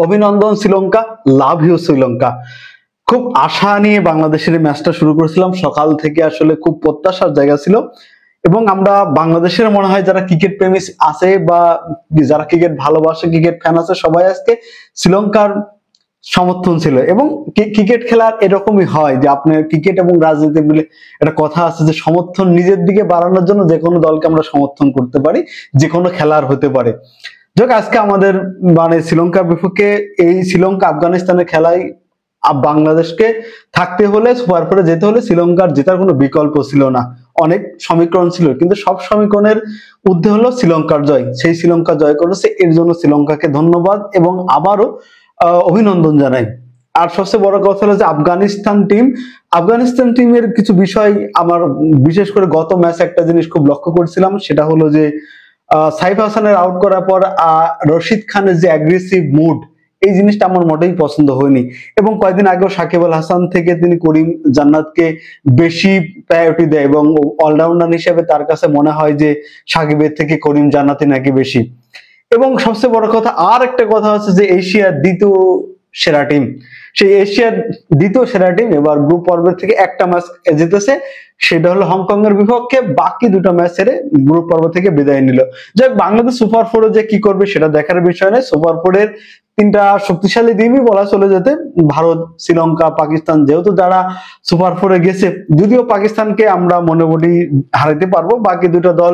অভিনন্দন Sri Lanka, love you Sri Lanka. খুব আশা নিয়ে বাংলাদেশের ম্যাচটা শুরু করেছিলাম, সকাল থেকে আসলে খুব প্রত্যাশার জায়গা ছিল এবং আমরা বাংলাদেশের মনে হয় যারা ক্রিকেট প্রেমী আছে বা যারা ক্রিকেট ভালোবাসে, ক্রিকেট ফ্যান আছে, সবাই আজকে শ্রীলঙ্কার সমর্থন ছিল। এবং ক্রিকেট খেলার এরকমই হয় যে আপনার ক্রিকেট এবং রাজনীতি মিলে একটা কথা আছে যে সমর্থন নিজের দিকে বাড়ানোর জন্য যে কোনো দলকে আমরা সমর্থন করতে পারি, যে কোনো খেলার হতে পারে। যাক, আজকে আমাদের মানে শ্রীলঙ্কার বিপক্ষে এই শ্রীলঙ্কা আফগানিস্তানের খেলায় বাংলাদেশকে থাকতে হলে, সুপার ফোরে যেতে হলে শ্রীলঙ্কার জেতার কোনো বিকল্প ছিল না। অনেক সমীকরণ ছিল, কিন্তু সব সমীকরণের ঊর্ধ্বে হলো শ্রীলঙ্কার জয়। সেই শ্রীলঙ্কা জয় করেছে, এর জন্য শ্রীলঙ্কাকে ধন্যবাদ এবং আবারও অভিনন্দন জানাই। আর সবচেয়ে বড় কথা হলো যে আফগানিস্তান টিমের কিছু বিষয় আমার বিশেষ করে গত ম্যাচে একটা জিনিস খুব লক্ষ্য করছিলাম, সেটা হলো যে সাইফ হাসানের আউট করার পর রশিদ খানের যে অ্যাগ্রেসিভ মুড, এই জিনিসটা আমার মোটেই পছন্দ হয়নি। এবং কয়েকদিন আগেও সাকিব আল হাসান থেকে তিনি করিম জান্নাতকে বেশি প্রায়োরিটি দেয় এবং অলরাউন্ডার হিসেবে তার কাছে মনে হয় যে সাকিবের থেকে করিম জান্নাতই নাকি বেশি। এবং সবচেয়ে বড় কথা, আর একটা কথা হচ্ছে যে এশিয়ার দ্বিতীয় সেরা টিম, সেই এশিয়ার দ্বিতীয় সেরা টিম এবার গ্রুপ পর্বের থেকে একটা ম্যাচ জিতেছে, সেটা হলো হংকং এর বিপক্ষে। বাকি দুটো ম্যাচ হেরে গ্রুপ পর্ব থেকে বিদায় নিল। যাই, বাংলাদেশ সুপার ফোরে যে কি করবে সেটা দেখার বিষয় নয়। সুপার ফোরের তিনটা শক্তিশালী টিমই বলা চলে যেতে, ভারত, শ্রীলঙ্কা, পাকিস্তান, যেহেতু যারা সুপার ফোরে গেছে, যদিও পাকিস্তানকে আমরা মোটামুটি হারাতে পারবো, বাকি দুটো দল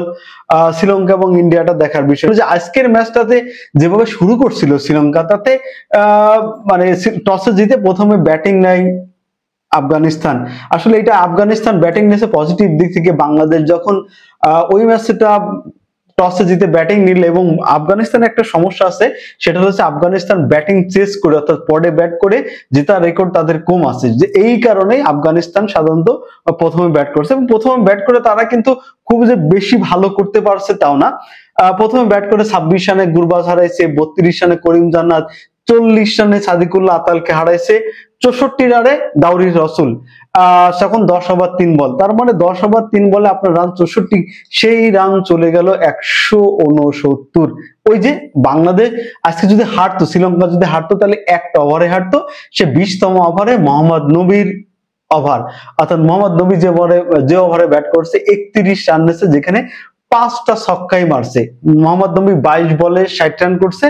শ্রীলঙ্কা এবং ইন্ডিয়াটা দেখার বিষয়। যে আজকের ম্যাচটাতে যেভাবে শুরু করছিল শ্রীলঙ্কা, তাতে মানে টসে জিতে প্রথমে ব্যাটিং নেয় আফগানিস্তান। আসলে এটা আফগানিস্তান ব্যাটিং নিয়েছে পজিটিভ দিক থেকে। বাংলাদেশ যখন ওই ম্যাচটা টসে জিতে ব্যাটিং নিল, এবং আফগানিস্তানের একটা সমস্যা আছে, সেটা হচ্ছে আফগানিস্তান ব্যাটিং চেস করে, অর্থাৎ পরে ব্যাট করে জেতার রেকর্ড তাদের কম আছে। যে এই কারণেই আফগানিস্তান সাধারণত প্রথমে ব্যাট করছে, এবং প্রথমে ব্যাট করে তারা কিন্তু খুব যে বেশি ভালো করতে পারছে তাও না। প্রথমে ব্যাট করে 26 রানে গুরবাজ হারাইছে, 32 রানে করিম জান্নাত, 40 রানে সাদিকুল্লাহ আতালকে হারাইছে, 64 রানে দাউরি রসুল। তখন 10 ওভার 3 বল, তার মানে 10 ওভার 3 বলে আপনার রান 64, সেই রান চলে গেল 169। ওই যে বাংলাদেশ আজকে যদি হারতো, শ্রীলঙ্কা যদি হারতো, তাহলে একটা ওভারে হারতো, সে 20তম ওভারে মোহাম্মদ নবীর ওভার, অর্থাৎ মোহাম্মদ নবী যে ওভারে ব্যাট করছে 31 রান নিয়েছে, যেখানে 5টা ছক্কাই মারছে। মোহাম্মদ নবী 22 বলে 60 রান করছে।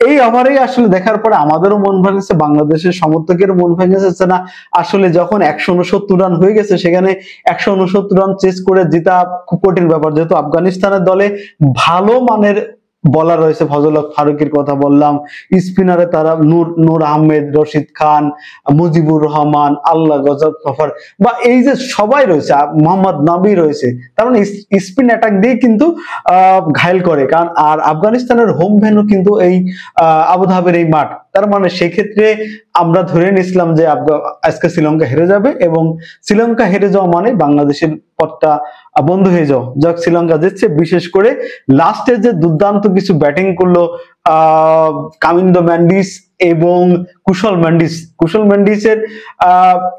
এই ওভারেই আসলে দেখার পরে আমাদেরও মন ভেঙেছে, বাংলাদেশের সমর্থকের মন ভেঙেছে। না, আসলে যখন 169 রান হয়ে গেছে, সেখানে 169 রান চেস করে জেতা খুব কঠিন ব্যাপার, যেহেতু আফগানিস্তানের দলে ভালো মানের বলার রয়েছে। ফজল হক ফারুকের কথা বললাম, স্পিনারে তারা নূর আহমেদ, রশিদ খান, মুজিবুর রহমান, আল্লাহ গজব গফর, বা এই যে সবাই রয়েছে, মোহাম্মদ নবী রয়েছে, তার মানে স্পিন অ্যাটাক দিয়ে কিন্তু ঘায়েল করে। কারণ আর আফগানিস্তানের হোম ভেন্যু কিন্তু এই আবুধাবির এই মাঠ, তার মানে সেক্ষেত্রে আমরা ধরে নিয়েছিলাম যে আজকে শ্রীলঙ্কা হেরে যাবে, এবং শ্রীলঙ্কা হেরে যাওয়া মানে বাংলাদেশের পথটা বন্ধ হয়ে যাও। যাক, শ্রীলঙ্কা জিতছে। বিশেষ করে লাস্টে যে দুর্দান্ত কিছু ব্যাটিং করলো কামিন্দো ম্যান্ডিস এবং কুশল ম্যান্ডিসের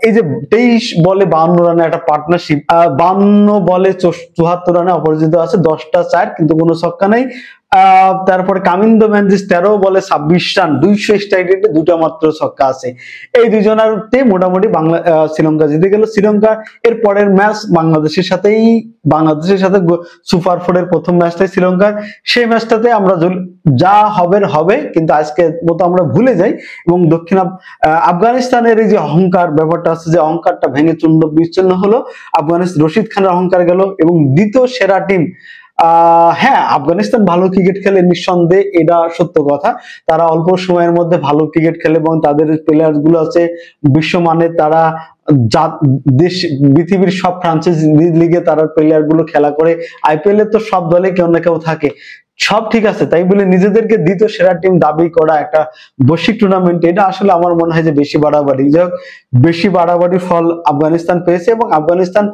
এই যে 23 বলে 52 রানে একটা পার্টনারশিপ, 52 বলে 74 রানে অপরাজিত আছে, 10টা 4, কিন্তু কোনো ছক্কা নাই। তারপরে কামিন্দো ম্যান্ডিস 13 বলে 26 রান, 200 স্ট্রাইক রেটে, 2টা মাত্র ছক্কা আছে। এই দুজনারতে মোটামুটি শ্রীলঙ্কা জিতে গেল। শ্রীলঙ্কা এর পরের ম্যাচ বাংলাদেশের সাথে সুপার ফোরের প্রথম ম্যাচটাই শ্রীলঙ্কার, সেই ম্যাচটাতে আমরা যা হবে, কিন্তু আজকে মতো আমরা ভুলে যাই এবং আফগানিস্তানের এই যে অহংকার ব্যাপারটা আছে, যে অহংকারটা ভেঙে চূর্ণ বিচ্ছিন্ন হলো। আফগানিস্তান রশিদ খানের অহংকার গেল, এবং দ্বিতীয় সেরা টিম। হ্যাঁ, আফগানিস্তান ভালো ক্রিকেট খেলে, নিঃসন্দেহে, এটা সত্য কথা। তারা অল্প সময়ের মধ্যে ভালো ক্রিকেট খেলে এবং তাদের প্লেয়ার গুলো আছে বিশ্বমানের। তারা পৃথিবীর সব ফ্রাঞ্চাইজি লিগে তারা প্লেয়ার গুলো খেলা করে। আইপিএল এ তো সব দলে কেউ না কেউ থাকে, সব ঠিক আছে, তাই বলে নিজেদেরকে দ্বিতীয় সেরা টিম দাবি করা একটা বৈশ্বিক টুর্নামেন্ট, এটা আসলে আমার মনে হয় যে বেশি বাড়াবাড়ি। যাই হোক, বেশি বাড়াবাড়ির ফল আফগানিস্তান পেয়েছে, এবং আফগানিস্তান